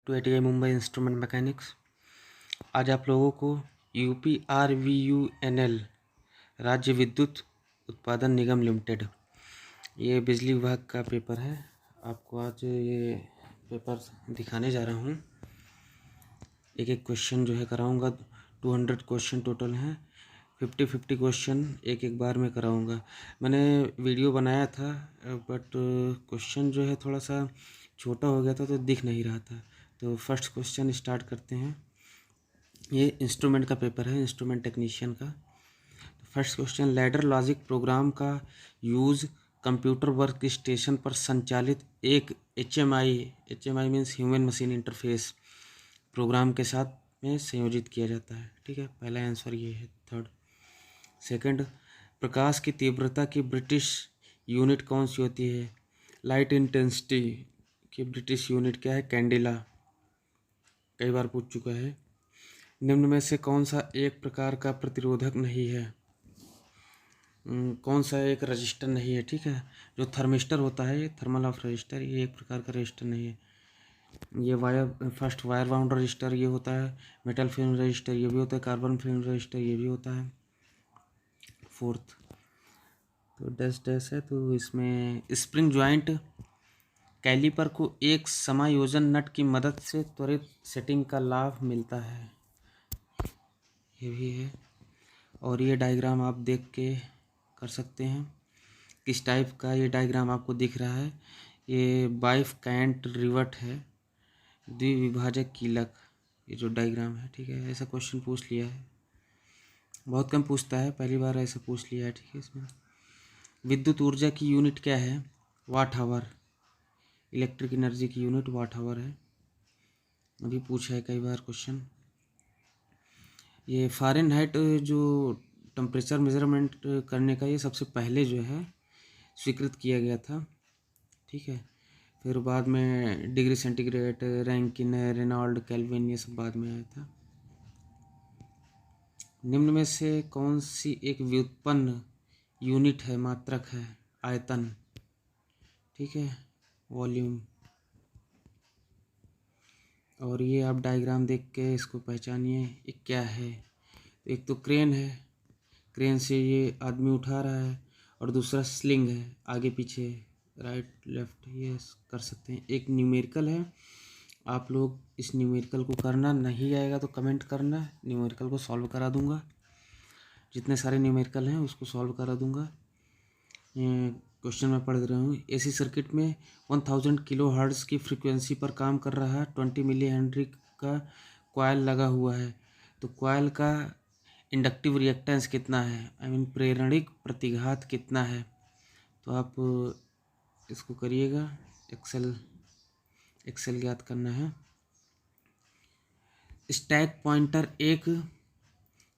To ITI Mumbai instrument mechanics. आज आप लोगों को UPRVUNL राज्य विद्युत उत्पादन निगम लिमिटेड, ये बिजली विभाग का पेपर है। आपको आज ये पेपर दिखाने जा रहा हूँ। एक एक क्वेश्चन जो है कराऊँगा। 200 क्वेश्चन टोटल हैं। 50-50 क्वेश्चन एक एक बार में कराऊँगा। मैंने वीडियो बनाया था बट क्वेश्चन जो है थोड़ा सा छोटा हो गया था तो दिख नहीं रहा था। तो फर्स्ट क्वेश्चन स्टार्ट करते हैं। ये इंस्ट्रूमेंट का पेपर है, इंस्ट्रूमेंट टेक्नीशियन का। First question, ladder logic program का यूज़ कंप्यूटर वर्क स्टेशन पर संचालित एक HMI means human machine interface program के साथ में संयोजित किया जाता है। ठीक है, पहला आंसर ये है। थर्ड, सेकंड, प्रकाश की तीव्रता की ब्रिटिश यूनिट कौन सी होती है? लाइट इंटेंसिटी की ब्रिटिश यूनिट क्या है? कैंडेला। कई बार पूछ चुका है। निम्न में से कौन सा एक प्रकार का प्रतिरोधक नहीं है? कौन सा एक रजिस्टर नहीं है? ठीक है, जो थर्मिस्टर होता है, ये थर्मल ऑफ रजिस्टर, ये एक प्रकार का रजिस्टर नहीं है। ये फर्स्ट वायर बाउंड रजिस्टर ये होता है। मेटल फिल्म रजिस्टर ये भी होता है। कार्बन फिल्म रजिस्टर ये भी होता है। फोर्थ, तो डैश है, तो इसमें स्प्रिंग जॉइंट कैलिपर को एक समायोजन नट की मदद से त्वरित सेटिंग का लाभ मिलता है, ये भी है। और ये डायग्राम आप देख के कर सकते हैं। किस टाइप का ये डायग्राम आपको दिख रहा है? ये बाइफ कैंट रिवट है, द्विविभाजक कीलक, ये जो डायग्राम है। ठीक है, ऐसा क्वेश्चन पूछ लिया है, बहुत कम पूछता है, पहली बार ऐसा पूछ लिया है। ठीक है, इसमें विद्युत ऊर्जा की यूनिट क्या है? Watt hour. इलेक्ट्रिक एनर्जी की यूनिट वाट आवर है, अभी पूछा है कई बार क्वेश्चन। ये फ़ारेनहाइट जो टेम्परेचर मेजरमेंट करने का, ये सबसे पहले जो है स्वीकृत किया गया था। ठीक है, फिर बाद में degree centigrade, Rankine, Reynold, Kelvin, ये सब बाद में आया था। निम्न में से कौन सी एक व्युत्पन्न यूनिट है, मात्रक है? आयतन। ठीक है, वॉल्यूम। और ये आप डायग्राम देख के इसको पहचानिए, ये क्या है? एक तो क्रेन है, क्रेन से ये आदमी उठा रहा है, और दूसरा स्लिंग है, आगे पीछे राइट लेफ्ट ये कर सकते हैं। एक न्यूमेरिकल है, आप लोग इस न्यूमेरिकल को करना, नहीं आएगा तो कमेंट करना, न्यूमेरिकल को सॉल्व करा दूंगा। जितने सारे न्यूमेरिकल हैं उसको सॉल्व करा दूंगा। क्वेश्चन में पढ़ रहा हूँ। एसी सर्किट में 1000 किलो हर्ट्ज़ की फ्रीक्वेंसी पर काम कर रहा 20 मिली हेनरी का कॉयल लगा हुआ है, तो कॉयल का इंडक्टिव रिएक्टेंस कितना है? प्रेरणिक प्रतिघात कितना है? तो आप इसको करिएगा, एक्सेल ज्ञात करना है। स्टैक पॉइंटर एक,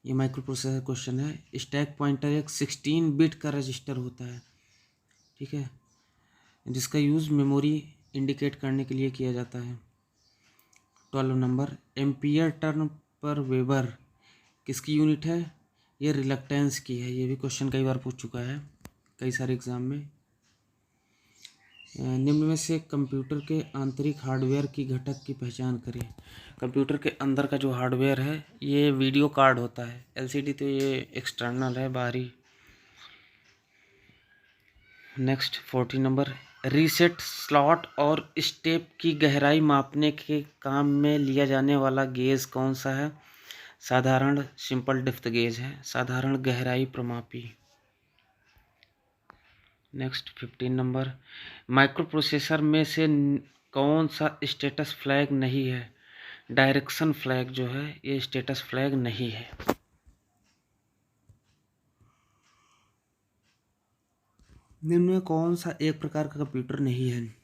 ये माइक्रो प्रोसेसर क्वेश्चन है। स्टैक पॉइंटर एक 16 बिट का रजिस्टर होता है, ठीक है, जिसका यूज़ मेमोरी इंडिकेट करने के लिए किया जाता है। 12 नंबर, एम्पियर टर्न पर वेबर किसकी यूनिट है? ये रिलक्टेंस की है, ये भी क्वेश्चन कई बार पूछ चुका है कई सारे एग्जाम में। निम्न में से कंप्यूटर के आंतरिक हार्डवेयर की घटक की पहचान करें। कंप्यूटर के अंदर का जो हार्डवेयर है, ये वीडियो कार्ड होता है। एलसीडी तो ये एक्सटर्नल है, बाहरी। नेक्स्ट 40 नंबर, रीसेट स्लॉट और स्टेप की गहराई मापने के काम में लिया जाने वाला गेज कौन सा है? साधारण सिंपल डेप्थ गेज है, साधारण गहराई प्रमापी। नेक्स्ट 15 नंबर, माइक्रो प्रोसेसर में से कौन सा स्टेटस फ्लैग नहीं है? डायरेक्शन फ्लैग जो है, ये स्टेटस फ्लैग नहीं है। निम्न में कौन सा एक प्रकार का कंप्यूटर नहीं है?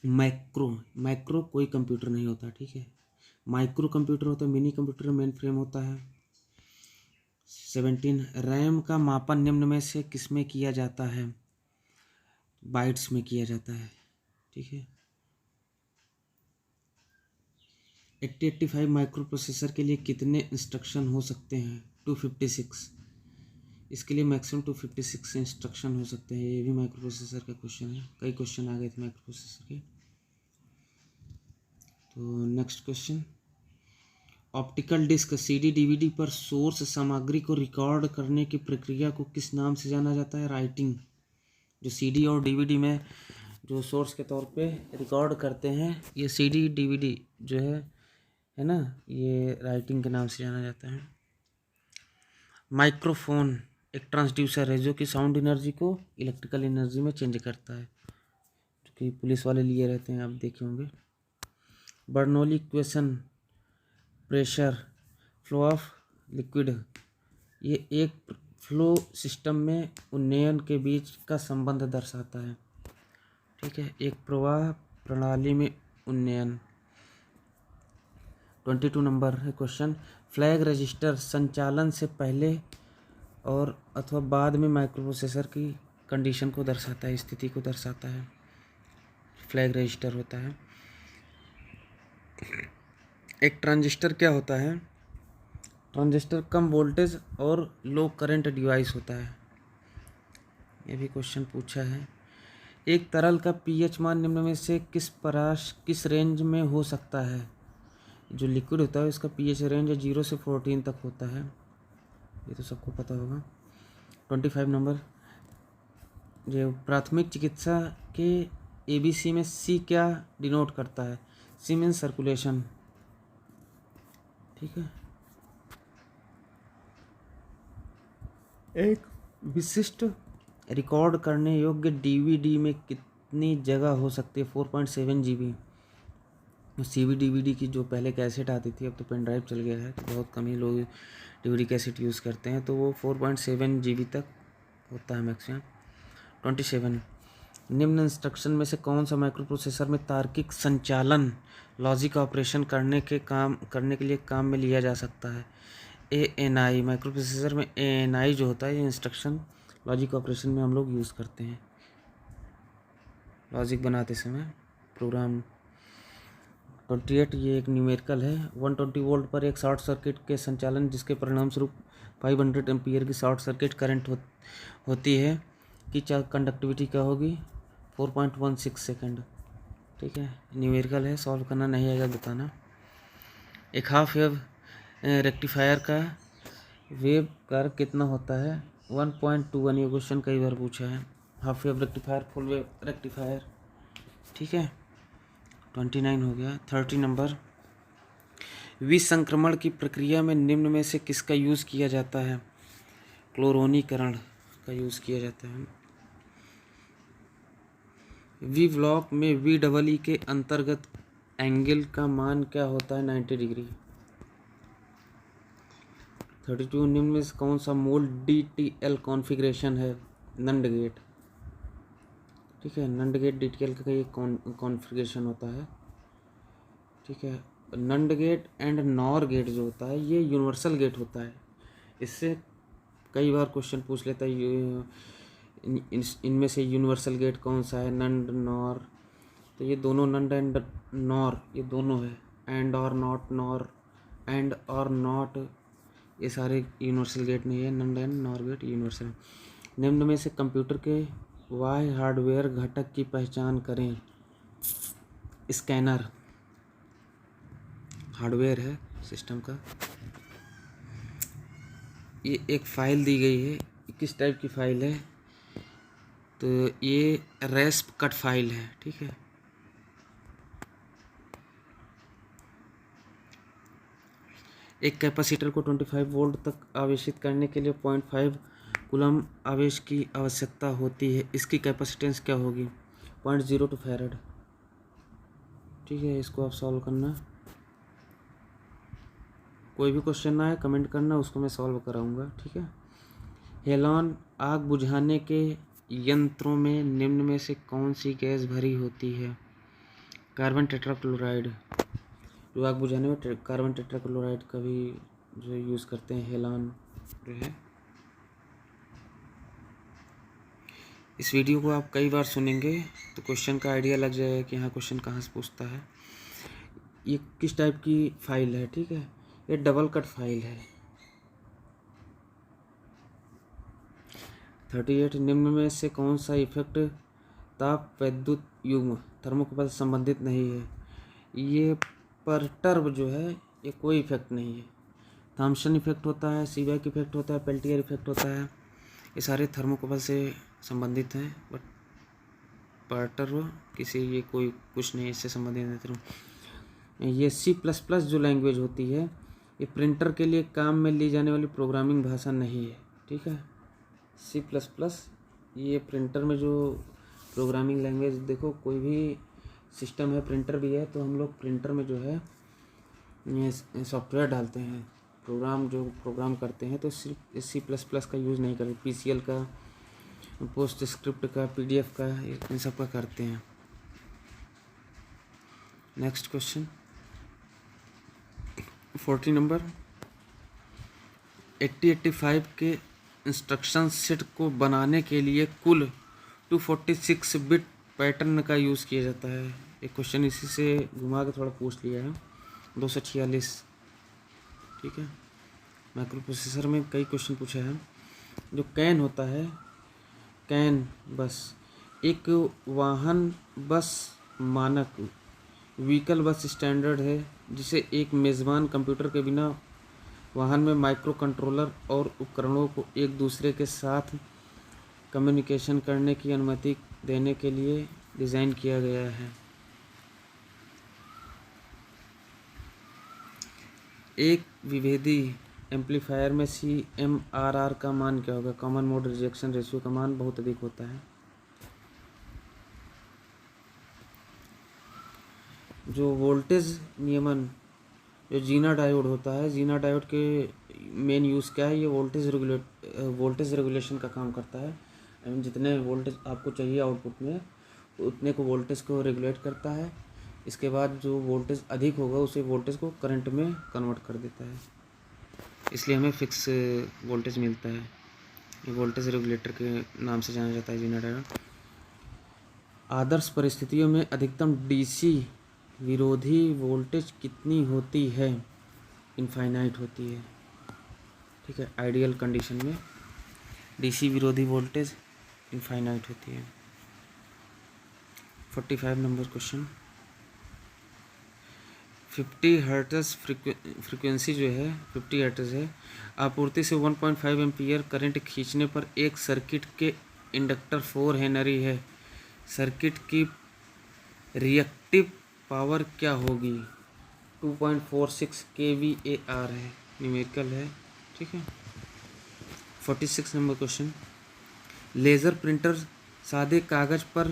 मैक्रो कोई कंप्यूटर नहीं होता, ठीक है। माइक्रो कंप्यूटर होता है, मिनी कंप्यूटर मेन फ्रेम होता है। 17, रैम का मापन निम्न में से किसमें किया जाता है? बाइट्स में किया जाता है, ठीक है। 8085 माइक्रो प्रोसेसर के लिए कितने इंस्ट्रक्शन हो सकते हैं? 256। इसके लिए मैक्सिमम 256 इंस्ट्रक्शन हो सकते हैं। ये भी माइक्रो प्रोसेसर का क्वेश्चन है, कई क्वेश्चन आ गए थे माइक्रो प्रोसेसर के। तो next question, optical disc CD DVD पर सोर्स सामग्री को रिकॉर्ड करने की प्रक्रिया को किस नाम से जाना जाता है? राइटिंग। जो सीडी और डीवीडी में जो सोर्स के तौर पे रिकॉर्ड करते हैं, ये सीडी डीवीडी जो है ना, ये राइटिंग के नाम से जाना जाता है। माइक्रोफोन एक ट्रांसड्यूसर है जो कि साउंड एनर्जी को इलेक्ट्रिकल एनर्जी में चेंज करता है, जो कि पुलिस वाले लिए रहते हैं, आप देखे होंगे। Bernoulli equation, pressure, flow of liquid, ये एक फ्लो सिस्टम में उन्नयन के बीच का संबंध दर्शाता है। ठीक है, एक प्रवाह प्रणाली में उन्नयन। 22 नंबर है क्वेश्चन, फ्लैग रजिस्टर संचालन से पहले और अथवा बाद में माइक्रोप्रोसेसर की कंडीशन को दर्शाता है, स्थिति को दर्शाता है। फ्लैग रजिस्टर होता है। एक ट्रांजिस्टर क्या होता है? ट्रांजिस्टर कम वोल्टेज और लो करंट डिवाइस होता है। ये भी क्वेश्चन पूछा है। एक तरल का पीएच मान निम्न में से किस रेंज में हो सकता है? जो लिक्विड होता है इसका पीएच रेंज 0 से 14 तक होता है, ये तो सबको पता होगा। 25 नंबर, जो प्राथमिक चिकित्सा के एबीसी में सी क्या डिनोट करता है? C means circulation. ठीक है, एक विशिष्ट रिकॉर्ड करने योग्य डीवीडी में कितनी जगह हो सकती है? 4.7 GB। सीवी डीवीडी की जो पहले कैसेट आती थी, अब तो पेन ड्राइव चल गया है, तो बहुत कम ही लोग डीवीडी कैसेट यूज़ करते हैं, तो वो 4.7 GB तक होता है मैक्सिमम। 27, निम्न इंस्ट्रक्शन में से कौन सा माइक्रोप्रोसेसर में तार्किक संचालन लॉजिक ऑपरेशन करने के लिए काम में लिया जा सकता है? ANI। माइक्रोप्रोसेसर में ANI जो होता है, ये इंस्ट्रक्शन लॉजिक ऑपरेशन में हम लोग यूज़ करते हैं, लॉजिक बनाते समय प्रोग्राम। 28, ये एक न्यूमेरिकल है। 120 वोल्ट पर एक शॉर्ट सर्किट के संचालन जिसके परिणाम स्वरूप 500 एम्पीयर की शॉर्ट सर्किट करंट होती है कि कंडक्टिविटी क्या होगी? 4.16 सेकेंड। ठीक है, न्यूमेरिकल है, सॉल्व करना नहीं आएगा बताना। एक हाफ वेव रेक्टिफायर का वेव कर कितना होता है? 1.21। ये क्वेश्चन कई बार पूछा है। Half wave rectifier, full wave rectifier. ठीक है, 29 हो गया। 30 नंबर, विसंक्रमण की प्रक्रिया में निम्न में से किसका यूज़ किया जाता है? क्लोरोनीकरण का यूज़ किया जाता है। वी ब्लॉक में VEE के अंतर्गत एंगल का मान क्या होता है? 90 डिग्री। 32, निम्न में से कौन सा मोड DTL कॉन्फ़िगरेशन है? नंड गेट। ठीक है, नंड गेट DTL का एक कॉन्फ़िगरेशन होता है। ठीक है, नंड गेट एंड नॉर गेट जो होता है, ये यूनिवर्सल गेट होता है। इससे कई बार क्वेश्चन पूछ लेता है इनमें से यूनिवर्सल गेट कौन सा है? नंड, नॉर। तो ये दोनों, नंड एंड नॉर, ये दोनों है। एंड और नॉट, नॉर एंड और नॉट, ये सारे यूनिवर्सल गेट नहीं है। नंड एंड नॉर गेट यूनिवर्सल। निम्न में से कंप्यूटर के बाह्य हार्डवेयर घटक की पहचान करें। स्कैनर हार्डवेयर है सिस्टम का। ये एक फ़ाइल दी गई है, किस टाइप की फ़ाइल है? तो ये रेस्प कट फाइल है। ठीक है, एक कैपेसिटर को 25 वोल्ट तक आवेशित करने के लिए 0.5 कूलम आवेश की आवश्यकता होती है। इसकी कैपेसिटेंस क्या होगी? 0.02 फैराड। ठीक है, इसको आप सॉल्व करना। कोई भी क्वेश्चन ना है कमेंट करना, उसको मैं सॉल्व कराऊंगा। ठीक है, हेलॉन आग बुझाने के यंत्रों में निम्न में से कौन सी गैस भरी होती है? Carbon tetrachloride. जो आग बुझाने में कार्बन टेट्राक्लोराइड का भी जो यूज़ करते हैं, हेलॉन जो है। इस वीडियो को आप कई बार सुनेंगे तो क्वेश्चन का आइडिया लग जाएगा कि हाँ क्वेश्चन कहाँ से पूछता है। ये किस टाइप की फाइल है? ठीक है, ये डबल कट फाइल है। 38, निम्न में से कौन सा इफेक्ट ताप विद्युत युग्म थर्मोकपल से संबंधित नहीं है? ये परटर्ब जो है ये कोई इफेक्ट नहीं है। थॉम्सन इफेक्ट होता है, सीबैक इफेक्ट होता है, पेल्टियर इफेक्ट होता है, ये सारे थर्मोकपल से संबंधित हैं। बट परटर्ब किसी ये कोई कुछ नहीं इससे संबंधित नहीं। ये C++ जो लैंग्वेज होती है ये प्रिंटर के लिए काम में ली जाने वाली प्रोग्रामिंग भाषा नहीं है, ठीक है। C++ ये प्रिंटर में जो प्रोग्रामिंग लैंग्वेज, देखो कोई भी सिस्टम है, प्रिंटर भी है, तो हम लोग प्रिंटर में जो है ये सॉफ्टवेयर डालते हैं, प्रोग्राम करते हैं, तो सिर्फ C++ का यूज़ नहीं करते, PCL का, पोस्ट स्क्रिप्ट का, PDF का, इन सब का करते हैं। Next question 40 number. 8085 के इंस्ट्रक्शन सेट को बनाने के लिए कुल 246 बिट पैटर्न का यूज़ किया जाता है। एक क्वेश्चन इसी से घुमा के थोड़ा पूछ लिया है। 246, ठीक है। माइक्रो प्रोसेसर में कई क्वेश्चन पूछा है। जो कैन होता है, कैन बस एक वाहन बस मानक व्हीकल बस स्टैंडर्ड है जिसे एक मेज़बान कंप्यूटर के बिना वाहन में माइक्रो कंट्रोलर और उपकरणों को एक दूसरे के साथ कम्युनिकेशन करने की अनुमति देने के लिए डिज़ाइन किया गया है। एक विभेदी एम्पलीफायर में CMRR का मान क्या होगा? कॉमन मोड रिजेक्शन रेशियो का मान बहुत अधिक होता है। जो वोल्टेज नियमन, जो जीना डायोड होता है, जीना डायोड के मेन यूज़ क्या है? ये वोल्टेज रेगुलेशन का काम करता है। जितने वोल्टेज आपको चाहिए आउटपुट में, उतने को वोल्टेज को रेगुलेट करता है। इसके बाद जो वोल्टेज अधिक होगा उसे वोल्टेज को करंट में कन्वर्ट कर देता है, इसलिए हमें फिक्स वोल्टेज मिलता है। ये वोल्टेज रेगुलेटर के नाम से जाना जाता है जीना डायोड। आदर्श परिस्थितियों में अधिकतम DC विरोधी वोल्टेज कितनी होती है? इनफाइनाइट होती है, ठीक है। आइडियल कंडीशन में DC विरोधी वोल्टेज इनफाइनाइट होती है। 45 नंबर क्वेश्चन। 50 हर्ट्ज फ्रीक्वेंसी जो है 50 हर्ट्ज है। आपूर्ति से 1.5 एम्पीयर करंट खींचने पर एक सर्किट के इंडक्टर 4 हेनरी है। सर्किट की रिएक्टिव पावर क्या होगी? 2.46 kVAR है, न्यूमेरिकल है, ठीक है। 46 नंबर क्वेश्चन। लेज़र प्रिंटर सादे कागज़ पर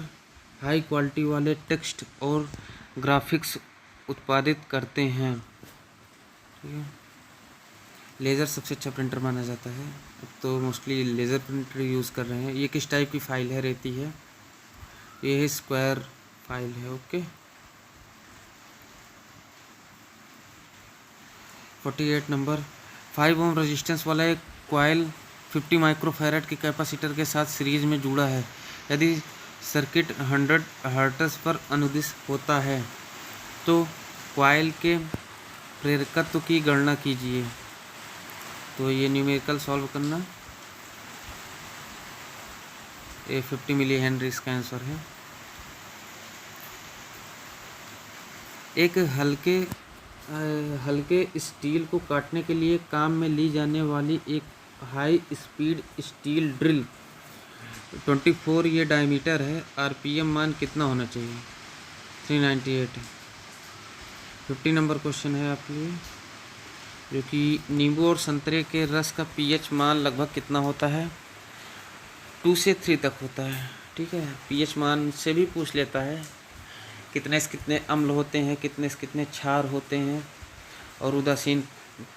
हाई क्वालिटी वाले टेक्स्ट और ग्राफिक्स उत्पादित करते हैं, ठीक है। लेज़र सबसे अच्छा प्रिंटर माना जाता है, तो मोस्टली लेज़र प्रिंटर यूज़ कर रहे हैं। ये किस टाइप की फाइल है? रहती है, ये है स्क्वायर फाइल है, ओके। 48 नंबर। 5 ओम रेजिस्टेंस वाला एक कॉइल 50 माइक्रोफैरड के कैपेसिटर के साथ सीरीज में जुड़ा है। यदि सर्किट 100 हर्ट्ज पर अनुदिश होता है तो कॉइल के प्रेरकत्व की गणना कीजिए। तो ये न्यूमेरिकल सॉल्व करना, ये 50 मिली हेनरी इसका आंसर है। एक हल्के स्टील को काटने के लिए काम में ली जाने वाली एक हाई स्पीड स्टील ड्रिल 24 ये डायमीटर है। RPM मान कितना होना चाहिए? 398। 50 नंबर क्वेश्चन है आपके लिए, जो कि नींबू और संतरे के रस का pH मान लगभग कितना होता है? 2 से 3 तक होता है, ठीक है। pH मान से भी पूछ लेता है कितने से कितने अम्ल होते हैं, कितने से कितने क्षार होते हैं, और उदासीन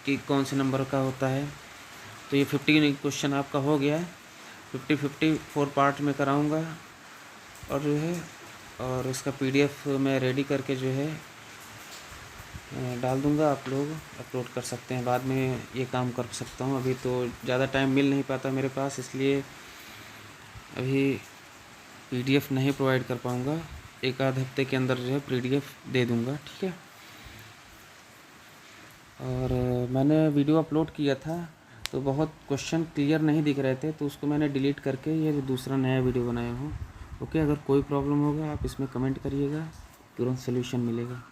की कौन से नंबर का होता है। तो ये 50 क्वेश्चन आपका हो गया है। 50 4 पार्ट में कराऊंगा, और जो है और इसका PDF मैं रेडी करके जो है डाल दूंगा। आप लोग अपलोड कर सकते हैं, बाद में ये काम कर सकता हूँ। अभी तो ज़्यादा टाइम मिल नहीं पाता मेरे पास, इसलिए अभी PDF नहीं प्रोवाइड कर पाऊँगा। एक आध हफ्ते के अंदर जो है PDF दे दूँगा, ठीक है। और मैंने वीडियो अपलोड किया था तो बहुत क्वेश्चन क्लियर नहीं दिख रहे थे, तो उसको मैंने डिलीट करके ये दूसरा नया वीडियो बनाया हूँ, ओके। अगर कोई प्रॉब्लम होगा आप इसमें कमेंट करिएगा, तुरंत सलूशन मिलेगा।